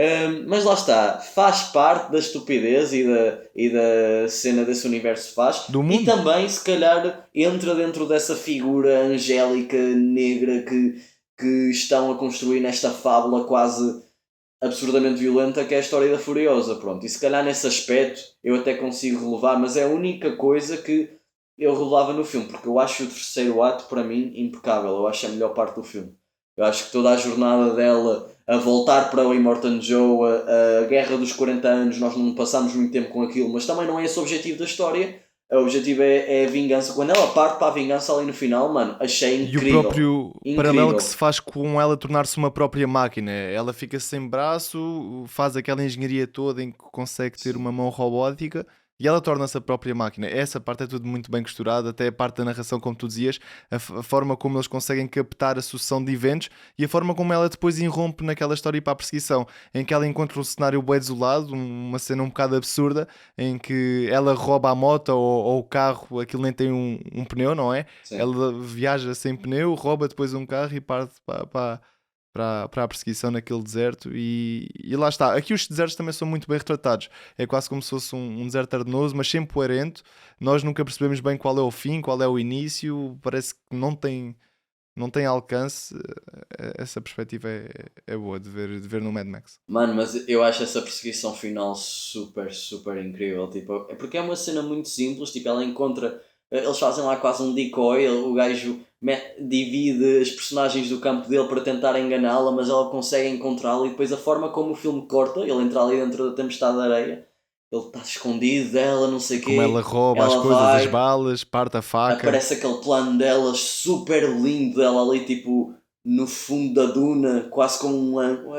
mas lá está, faz parte da estupidez e da cena desse universo faz. Do E mundo. também, se calhar, entra dentro dessa figura angélica, negra que estão a construir nesta fábula quase absurdamente violenta que é a história da Furiosa. Pronto. E se calhar nesse aspecto eu até consigo relevar, mas é a única coisa que eu relevava no filme, porque eu acho o terceiro ato, para mim, impecável. Eu acho a melhor parte do filme. Eu acho que toda a jornada dela a voltar para o Immortan Joe, a guerra dos 40 anos, nós não passamos muito tempo com aquilo, mas também não é esse o objetivo da história. O objetivo é a vingança. Quando ela parte para a vingança ali no final, mano, achei E incrível. o próprio Incrível. paralelo que se faz com ela tornar-se uma própria máquina. Ela fica sem braço, faz aquela engenharia toda em que consegue ter uma mão robótica e ela torna-se a própria máquina. Essa parte é tudo muito bem costurado, até a parte da narração, como tu dizias, a forma como eles conseguem captar a sucessão de eventos e a forma como ela depois irrompe naquela história para a perseguição, em que ela encontra um cenário bem desolado, uma cena um bocado absurda, em que ela rouba a moto ou o carro, aquilo nem tem um pneu, não é? Sim. Ela viaja sem pneu, rouba depois um carro e parte para a perseguição naquele deserto e lá está. Aqui os desertos também são muito bem retratados. É quase como se fosse um deserto arenoso, mas sempre coerente. Nós nunca percebemos bem qual é o fim, qual é o início. Parece que não tem alcance. Essa perspectiva é boa de ver no Mad Max. Mano, mas eu acho essa perseguição final super, super incrível. Tipo, é porque é uma cena muito simples. Tipo, ela encontra... Eles fazem lá quase um decoy. O gajo divide as personagens do campo dele para tentar enganá-la, mas ela consegue encontrá-la. E depois a forma como o filme corta, ele entra ali dentro da tempestade de areia, ele está escondido dela, não sei o quê. Como ela rouba as ela coisas, vai, as balas, parte a faca. aparece aquele plano dela super lindo, dela ali tipo no fundo da duna, quase como um anjo.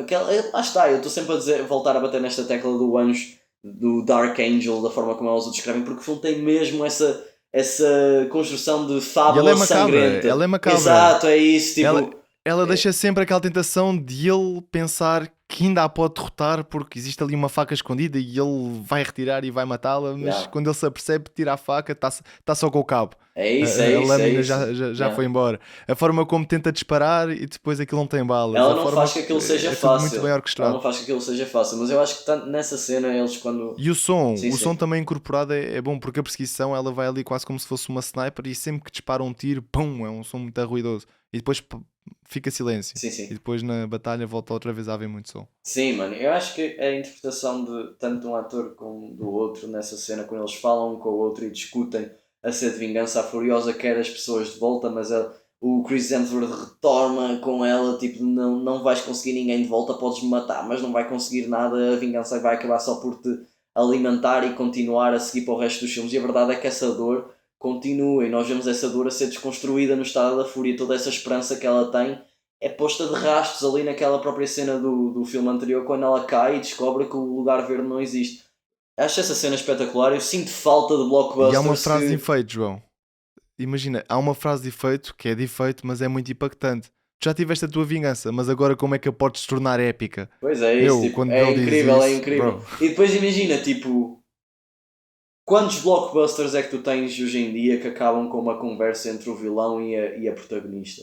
Lá está, eu estou sempre a voltar a bater nesta tecla do anjo, do Dark Angel, da forma como elas o descrevem, porque o filme tem mesmo essa construção de E fábula ela é macabra. sangrenta. Ela é macabra. Exato, é isso. Tipo, Ela deixa sempre aquela tentação de ele pensar que ainda a pode derrotar porque existe ali uma faca escondida e ele vai retirar e vai matá-la, mas Yeah. quando ele se apercebe, tira a faca, está só com o cabo. é isso, a é isso. lâmina é isso. já Yeah. foi embora. A forma como tenta disparar e depois aquilo não tem balas. Ela A não forma faz que aquilo seja é tudo fácil. muito bem Ela orquestrado. não faz que aquilo seja fácil, mas eu acho que tanto nessa cena eles quando... E o som, Sim, o sim. som também incorporado é bom porque a perseguição ela vai ali quase como se fosse uma sniper e sempre que dispara um tiro, pum, é um som muito ruidoso. E depois fica silêncio. Sim, sim. E depois na batalha volta outra vez a haver muito som. Sim, mano, eu acho que a interpretação de tanto de um ator como do outro nessa cena, quando eles falam um com o outro e discutem a sede de vingança, a Furiosa quer as pessoas de volta, mas o Chris Hemsworth retorna com ela, tipo, não vais conseguir ninguém de volta, podes me matar, mas não vai conseguir nada, a vingança vai acabar só por te alimentar e continuar a seguir para o resto dos filmes. E a verdade é que essa dor continua e nós vemos essa dor a ser desconstruída no estado da fúria, toda essa esperança que ela tem é posta de rastros ali naquela própria cena do filme anterior, quando ela cai e descobre que o lugar verde não existe. Acho essa cena espetacular, eu sinto falta de blockbusters. E há uma frase de efeito, João. Imagina, há uma frase de efeito que é de efeito, mas é muito impactante. tu já tiveste a tua vingança, mas agora como é que a podes tornar épica? Pois é, isso, Meu, tipo, quando é ele diz incrível, é isso, incrível. bro. E depois imagina, tipo, quantos blockbusters é que tu tens hoje em dia que acabam com uma conversa entre o vilão e a protagonista?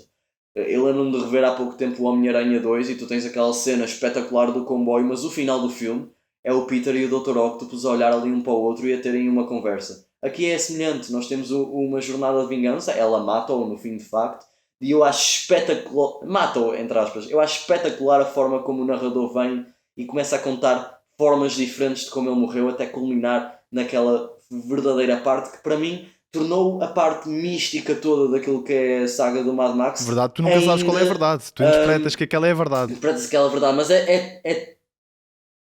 Eu lembro-me de rever há pouco tempo o Homem-Aranha 2 e tu tens aquela cena espetacular do comboio, mas o final do filme é o Peter e o Dr. Octopus a olhar ali um para o outro e a terem uma conversa. Aqui é semelhante, nós temos uma jornada de vingança, ela mata-o no fim de facto, e eu acho espetacular, mata-o entre aspas, eu acho espetacular a forma como o narrador vem e começa a contar formas diferentes de como ele morreu até culminar naquela verdadeira parte que para mim tornou a parte mística toda daquilo que é a saga do Mad Max. Verdade, tu nunca sabes qual é a verdade. Tu interpretas que aquela é a verdade. Interpretas aquela verdade, mas é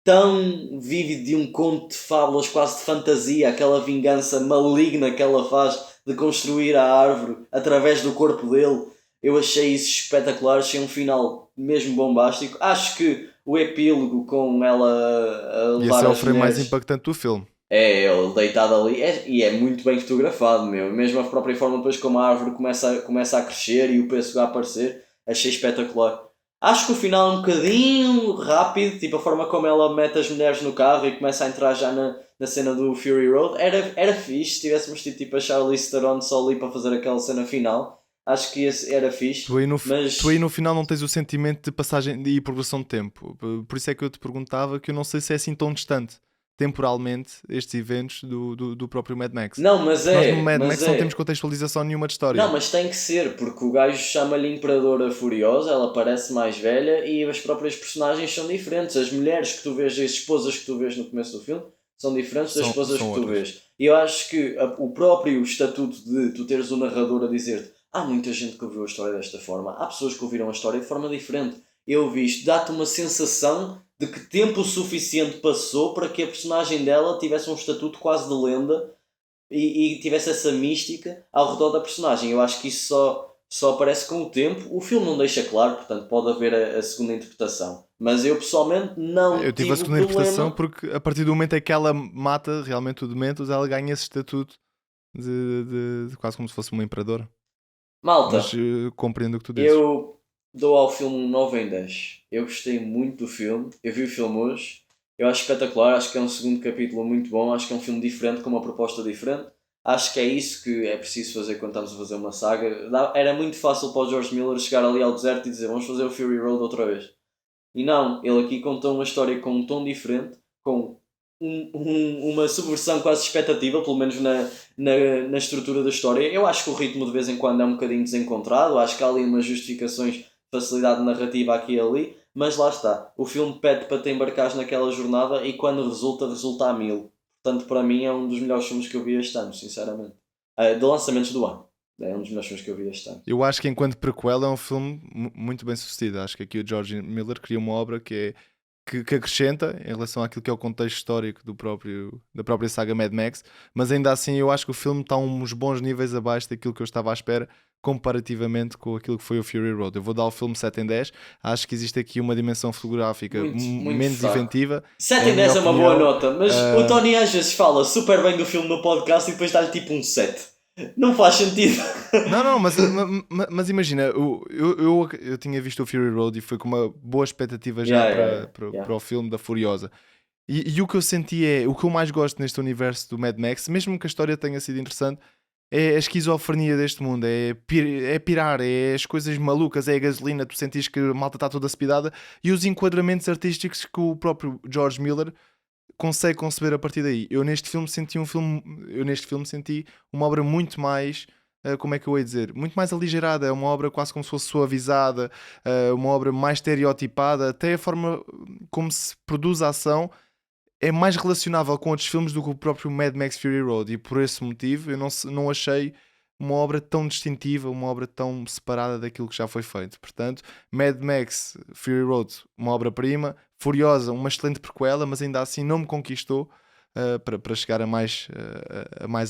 tão vívido de um conto de fábulas, quase de fantasia, aquela vingança maligna que ela faz de construir a árvore através do corpo dele. Eu achei isso espetacular, achei um final mesmo bombástico. Acho que o epílogo com ela a E levar esse é o as frame mais mulheres... impactante do filme. É, ele deitado ali, e é muito bem fotografado, meu. Mesmo a própria forma depois como a árvore começa a crescer e o pêssego a aparecer, achei espetacular. Acho que o final é um bocadinho rápido, tipo a forma como ela mete as mulheres no carro e começa a entrar já na cena do Fury Road. Era fixe se tivéssemos tido tipo a Charlize Theron só ali para fazer aquela cena final. Acho que esse era fixe. Tu aí, mas... tu aí no final não tens o sentimento de passagem e progressão de tempo. Por isso é que eu te perguntava, que eu não sei se é assim tão distante temporalmente estes eventos do próprio Mad Max. Não, mas Nós é. no Mad mas Max é. não temos contextualização nenhuma de história. Não, mas tem que ser, porque o gajo chama-lhe Imperadora Furiosa, ela parece mais velha e as próprias personagens são diferentes. As mulheres que tu vês, as esposas que tu vês no começo do filme, são diferentes das esposas que tu outras. vês. E eu acho que o próprio estatuto de tu teres o narrador a dizer-te: há muita gente que ouviu a história desta forma, há pessoas que ouviram a história de forma diferente. Eu vi isto, dá-te uma sensação de que tempo suficiente passou para que a personagem dela tivesse um estatuto quase de lenda e tivesse essa mística ao redor da personagem. Eu acho que isso só aparece com o tempo. O filme não deixa claro, portanto pode haver a segunda interpretação. Mas eu pessoalmente não Eu tive a segunda interpretação porque a partir do momento em que ela mata realmente o Dementos, ela ganha esse estatuto de quase como se fosse uma imperadora. Malta, Mas compreendo o que tu dizes. eu dou ao filme um 9 em 10. Eu gostei muito do filme. Eu vi o filme hoje. Eu acho espetacular. Acho que é um segundo capítulo muito bom. Acho que é um filme diferente, com uma proposta diferente. Acho que é isso que é preciso fazer quando estamos a fazer uma saga. Era muito fácil para o George Miller chegar ali ao deserto e dizer: vamos fazer o Fury Road outra vez. E não, ele aqui contou uma história com um tom diferente, com uma subversão quase expectativa, pelo menos na estrutura da história. Eu acho que o ritmo de vez em quando é um bocadinho desencontrado, acho que há ali umas justificações de facilidade narrativa aqui e ali, mas lá está. O filme pede para te embarcares naquela jornada e quando resulta a 1000. Portanto, para mim é um dos melhores filmes que eu vi este ano, sinceramente. De lançamentos do ano. É um dos melhores filmes que eu vi este ano. Eu acho que enquanto prequel é um filme muito bem sucedido. Acho que aqui o George Miller cria uma obra que acrescenta em relação àquilo que é o contexto histórico da própria saga Mad Max, mas ainda assim eu acho que o filme está uns bons níveis abaixo daquilo que eu estava à espera comparativamente com aquilo que foi o Fury Road. Eu vou dar ao filme 7 em 10. Acho que existe aqui uma dimensão fotográfica muito menos fraco. inventiva. 7 em 10 é uma boa nota, mas o Tony às vezes fala super bem do filme no podcast e depois dá-lhe tipo um 7. Não faz sentido. Não, mas imagina, eu tinha visto o Fury Road e foi com uma boa expectativa já para o filme da Furiosa. E o que eu senti o que eu mais gosto neste universo do Mad Max, mesmo que a história tenha sido interessante, é a esquizofrenia deste mundo, é pirar, é as coisas malucas, é a gasolina, tu sentires que a malta está toda cepidada e os enquadramentos artísticos que o próprio George Miller consegue conceber a partir daí. Eu neste filme senti uma obra muito mais, como é que eu ia dizer, muito mais aligerada, é uma obra quase como se fosse suavizada, uma obra mais estereotipada, até a forma como se produz a ação é mais relacionável com outros filmes do que o próprio Mad Max Fury Road, e por esse motivo eu não achei uma obra tão distintiva, uma obra tão separada daquilo que já foi feito. Portanto, Mad Max Fury Road, uma obra-prima, Furiosa, uma excelente prequela, mas ainda assim não me conquistou para chegar a mais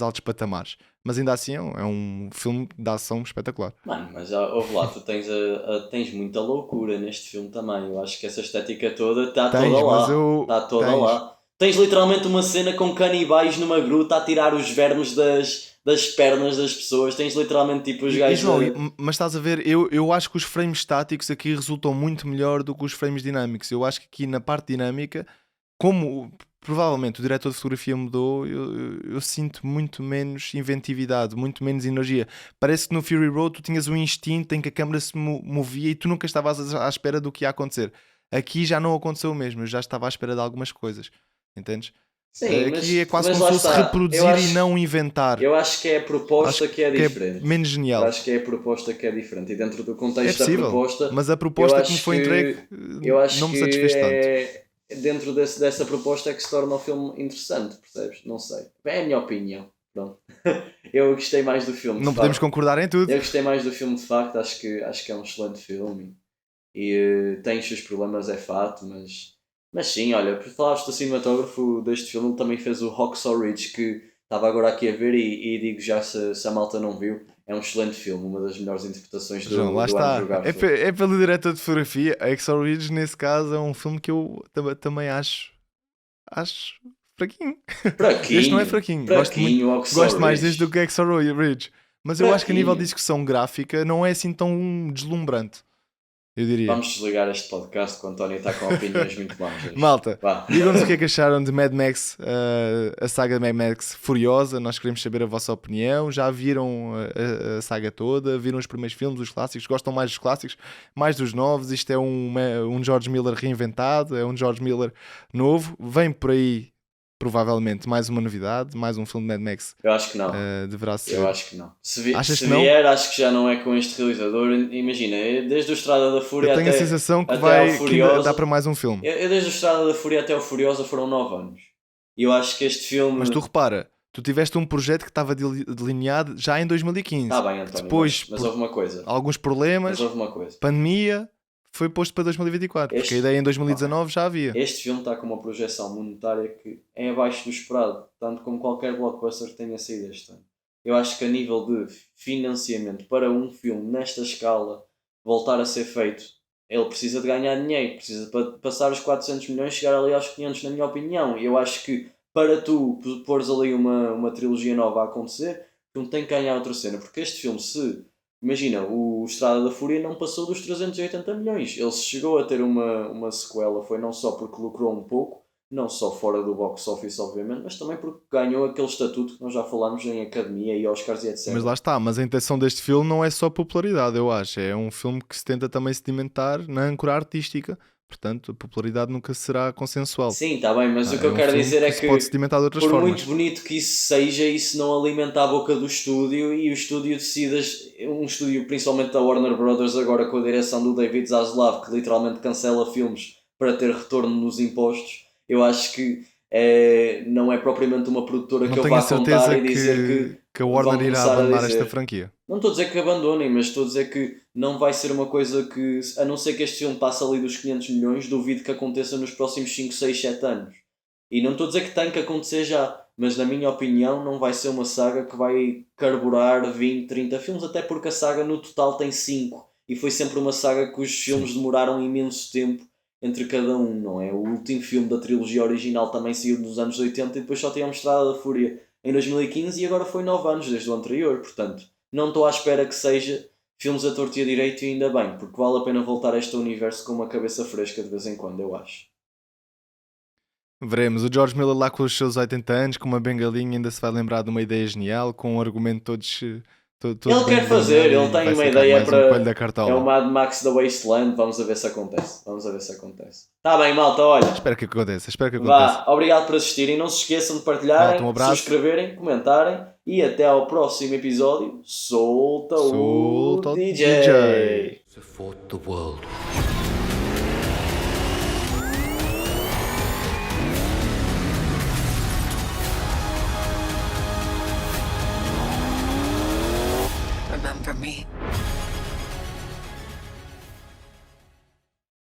altos patamares. Mas ainda assim é um filme de ação espetacular. Mano, mas ouve lá, tu tens muita loucura neste filme também. Eu acho que essa estética toda está toda lá. Está toda lá. Tens literalmente uma cena com canibais numa gruta a tirar os vermes das das pernas das pessoas, tens literalmente tipo os E, gajos. João, mas estás a ver, eu acho que os frames estáticos aqui resultam muito melhor do que os frames dinâmicos. Eu acho que aqui na parte dinâmica, como provavelmente o diretor de fotografia mudou, eu sinto muito menos inventividade, muito menos energia. Parece que no Fury Road tu tinhas um instinto em que a câmera se movia e tu nunca estavas à espera do que ia acontecer. Aqui já não aconteceu o mesmo, eu já estava à espera de algumas coisas, entendes? Sim, Aqui é quase mas como lá se fosse está. reproduzir Eu acho- e não inventar. Eu acho que é a proposta Acho que é diferente. menos Eu genial. acho que é a proposta que é diferente. E dentro do É contexto da possível, proposta, mas a proposta eu que me acho foi que- entregue eu acho não me que satisfez tanto. é dentro dessa proposta é que se torna o filme interessante, percebes? Não sei. É a minha opinião. Pronto. Eu gostei mais do filme. Não de podemos facto. concordar em tudo. Eu gostei mais do filme de facto. Acho que é um excelente filme. E tem os seus problemas, é fato, mas sim, olha, por falares do cinematógrafo deste filme, ele também fez o Hacksaw Ridge, que estava agora aqui a ver e digo já se a malta não viu, é um excelente filme, uma das melhores interpretações do, João, lá do está. Andrew É, Garfield. é pelo diretor de fotografia. A Hacksaw Ridge, nesse caso, é um filme que eu também acho fraquinho. Fraquinho, Este não é fraquinho. Gosto muito. fraquinho, o Hacksaw Gosto mais Ridge. deste do que Hacksaw Ridge. Mas eu acho que a nível de Fraquinho. execução gráfica não é assim tão deslumbrante. Eu diria. Vamos desligar este podcast que o António está com opiniões muito más. hoje. Malta, Vá. digam-nos o que é que acharam de Mad Max, a saga de Mad Max Furiosa. Nós queremos saber a vossa opinião. Já viram a saga toda? Viram os primeiros filmes, os clássicos? Gostam mais dos clássicos? Mais dos novos? Isto é um George Miller reinventado? É um George Miller novo? Vem por aí, provavelmente, mais uma novidade, mais um filme de Mad Max. Eu acho que não. Deverá ser. Eu acho que não. Se Achas se que não? vier, acho que já não é com este realizador. Imagina, desde o Estrada da Fúria Eu tenho até, a sensação que, até ao que ainda Furiosa. dá para mais um filme. Eu desde o Estrada da Fúria até o Furiosa foram 9 anos. E eu acho que este filme. Mas tu repara, tu tiveste um projeto que estava delineado já em 2015. Está bem, António. Depois, mas por houve uma coisa. alguns problemas, Mas houve uma coisa. pandemia, foi posto para 2024. Porque a ideia em 2019 já havia. Este filme está com uma projeção monetária que é abaixo do esperado, tanto como qualquer blockbuster que tenha saído este ano. Eu acho que a nível de financiamento para um filme nesta escala voltar a ser feito, ele precisa de ganhar dinheiro, precisa passar os 400 milhões, chegar ali aos 500, na minha opinião. Eu acho que para tu pôres ali uma trilogia nova a acontecer, tu não tem que ganhar outra cena, porque este filme, imagina, o Estrada da Fúria não passou dos 380 milhões. Ele chegou a ter uma sequela, foi não só porque lucrou um pouco, não só fora do box office, obviamente, mas também porque ganhou aquele estatuto que nós já falámos em Academia e Oscars e etc. Mas lá está, mas a intenção deste filme não é só popularidade, eu acho. É um filme que se tenta também sedimentar na âncora artística. Portanto, a popularidade nunca será consensual. Sim, está bem, mas o que eu um quero filme dizer é se que pode sedimentar de outras por formas. muito bonito que isso seja, isso não alimenta a boca do estúdio e o estúdio decide, um estúdio principalmente da Warner Brothers agora com a direção do David Zaslav, que literalmente cancela filmes para ter retorno nos impostos. Eu acho que não é propriamente uma produtora Não que eu tenho vá a certeza contar e dizer que a vão Warner irá começar a abandonar dizer. esta franquia. Não estou a dizer que abandonem, mas estou a dizer que não vai ser uma coisa que, a não ser que este filme passe ali dos 500 milhões, duvido que aconteça nos próximos 5, 6, 7 anos. E não estou a dizer que tem que acontecer já, mas na minha opinião não vai ser uma saga que vai carburar 20, 30 filmes, até porque a saga no total tem 5. E foi sempre uma saga que os filmes demoraram imenso tempo entre cada um, não é? O último filme da trilogia original também saiu nos anos 80 e depois só tínhamos Estrada da Fúria em 2015 e agora foi 9 anos desde o anterior, portanto não estou à espera que seja filmes a torto e a direito e ainda bem, porque vale a pena voltar a este universo com uma cabeça fresca de vez em quando, eu acho. Veremos. O George Miller lá com os seus 80 anos, com uma bengalinha, ainda se vai lembrar de uma ideia genial, com um argumento todos... todo Ele quer bem fazer, delineado ele e tem vai uma sacar ideia mais um para... coelho da cartola. É o Mad Max da Wasteland, vamos a ver se acontece. Está bem, malta, olha. Espero que aconteça, Vá, obrigado por assistirem. Não se esqueçam de partilharem, Malta, um abraço. subscreverem, comentarem e até ao próximo episódio. Solta o Solta o DJ. DJ. To fought the world.